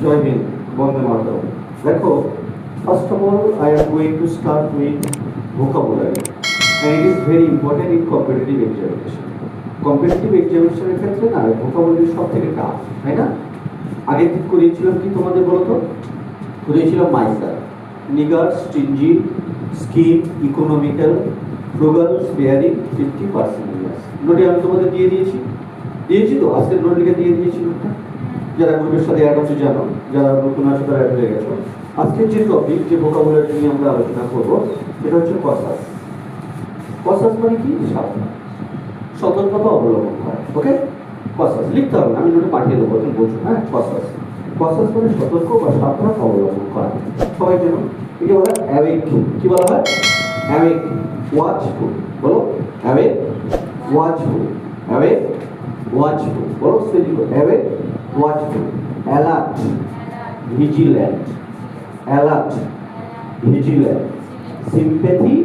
জয় হিন্দ, বন্দে মাতরম। দেখো, first of all I am going to start with vocabulary and it is very important in competitive examination. Competitive এক্সামিনেশনের ক্ষেত্রে না vocabulary সব থেকে tough, তাই না? আগে ঠিক করিয়েছিলাম কি তোমাদের বলো তো? করিয়েছিলাম miser, niggard, stingy, skimp, economical, frugal, sparing, 50% years. নোটে আমি তোমাদের দিয়েছি তো, আজকের নোট লিখে দিয়ে দিয়েছি নোটটা। যারা গ্রুপের সাথে অ্যাড হচ্ছে জানো, যারা নতুন আছে তারা অ্যাড হয়ে গেছো। আজকের যে টপিক, যে ভোকাবুলারি নিয়ে আমরা আলোচনা করবো, সেটা হচ্ছে কসাস। কসাস মানে কি? সাবধান, সতর্কতা অবলম্বন করা। ওকে, কসাস লিখতে হবে না, আমি নোটে পাঠিয়ে দেবো, তুমি বলছো। হ্যাঁ, কসাস মানে সতর্ক বা সাবধান অবলম্বন করা। সবাই যেন একে বলা হয় অ্যাওয়েক। কি বলা হয়? Awake, watchful. বলো অ্যাওয়েক, ওয়াচফুল। Awake, watchful. বলো স্পেলিং করো। Awake, watchful. Alert, vigilant. Alert, vigilant. Sympathy,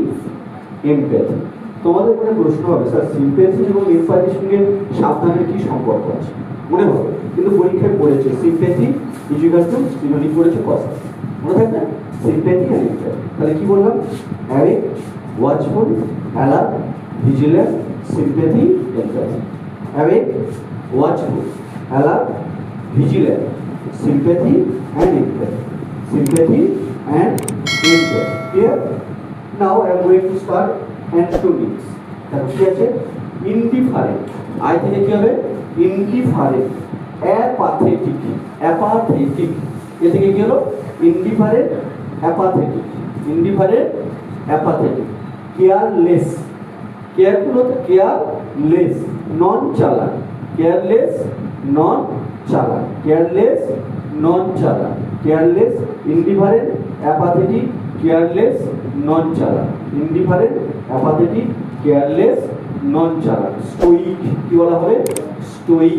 empathy. তোমাদের মনে প্রশ্ন হবে, স্যার সিম্প্যাথি এবং এমপ্যাথির সঙ্গে সাবধানের কি সম্পর্ক আছে? মনে হবে, কিন্তু পরীক্ষায় পড়েছে সিম্প্যাথি ইকুয়াল টু সিনোনিম পড়েছে কসাস। মনে থাকবে সিম্প্যাথি আর এমপ্যাথি। তাহলে কি বললাম? Awake, watchful, alert, vigilant, sympathy, empathy. Awake, watchful, alert, vigilant, sympathy and empathy. Sympathy and empathy. Here, now I am going to start antonyms. তাহলে কি আছে? Indifferent. I থেকে কি হবে? Indifferent. Apathetic. Apathetic. এ থেকে কি হলো? Indifferent, apathetic. Indifferent, apathetic. Careless. Careful হতে careless. Non-chalant. Careless, non-chalant. Careless, non-chalant. Careless, indifferent, apathetic, careless, non-chalant. Indifferent, apathetic, careless, non-chalant. Stoic কি বলা হবে? Stoic.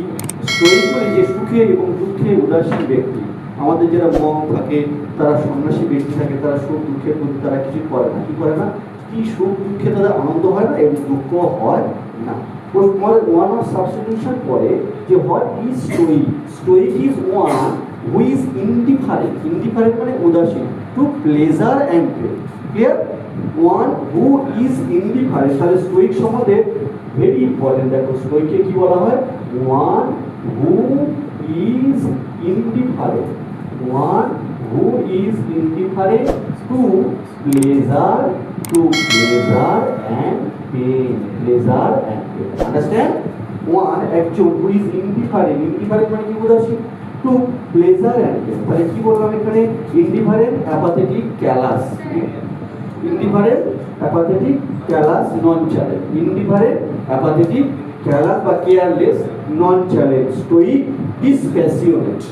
Stoic মানে যে সুখে এবং দুঃখে উদাসীন ব্যক্তি। আমাদের যারা মং থাকে, তারা সন্ন্যাসী ব্যক্তি থাকে, তারা সুখ দুঃখের প্রতি তারা কিছু করে না। কি করে না? কি সুখ দুঃখে তাদের আনন্দ হয় না এবং দুঃখ হয় না। ওয়ান অফ সাবস্টিটিউশন করে যে what is stoic? Stoic is one who is indifferent. Indifferent মানে উদাসীন to pleasure and pain. Clear? One who is indifferent. তাহলে স্টোইক সম্বন্ধে ভেরি ইম্পর্টেন্ট। দেখো স্টোইককে কি বলা হয়? One who is indifferent. One who is indifferent to pleasure and pain. Pleasure and pain. Understand? One actual who is indifferent. Indifferent মানে কি বোঝাচ্ছি? To pleasure and pain. তাহলে কি বললাম এখানে? Indifferent, apathetic, callous. Indifferent, apathetic, callous, non-chalant. Indifferent, apathetic, callous বা careless, non-chalant, stoic, dispassionate.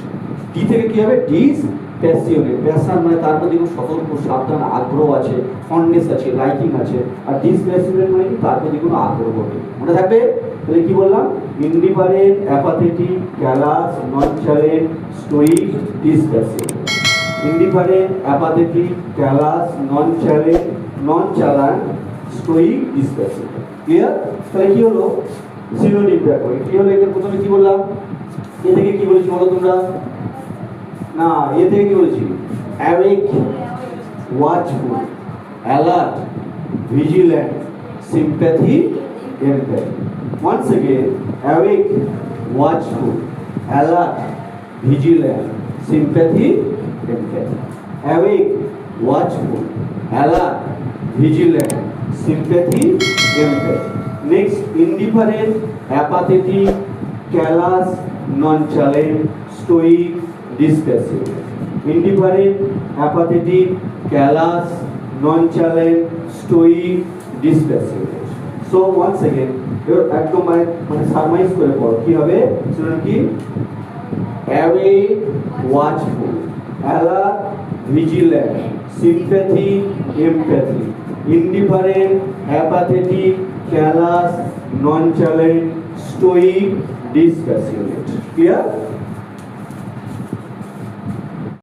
D থেকে কি হবে? ডিসপ্যাশনেট। প্যাশন মানে তার প্রতি কোনো সতর্ক, সাবধান, আগ্রহ আছে, ফন্ডনেস আছে, লাইকিং আছে। আর ডিসপ্যাশনেট মানে কি? তার প্রতি কোনো আগ্রহ নেই। মনে থাকবে? তাহলে কি বললাম? Indifferent, apathetic, callous, nonchalant, stoic, dispassionate. Indifferent, apathetic, callous, nonchalant, nonchalant, stoic, dispassionate. Clear? তাহলে কি হলো? সিনোনিম দেখো কি হলো? এটা প্রথমে কি বললাম? এ থেকে কি বলেছি বলো তোমরা? না, এ থেকে কি বলেছি? Awake, watchful, alert, vigilant, sympathy, empathy. Once again, awake, watchful, alert, vigilant, sympathy, empathy. Awake, watchful, alert, vigilant, sympathy, empathy. Next, indifferent, apathetic, callous, nonchalant, stoic, dispassionate. Indifferent, apathetic, callous, nonchalant, stoic, dispassionate. So once again, এবার একদম মানে surmise করে পড়ো কি হবে? শুনুন কি? Awake, watchful, alert, vigilant, sympathy, empathy. Indifferent, apathetic, callous, nonchalant, stoic, dispassionate. Clear?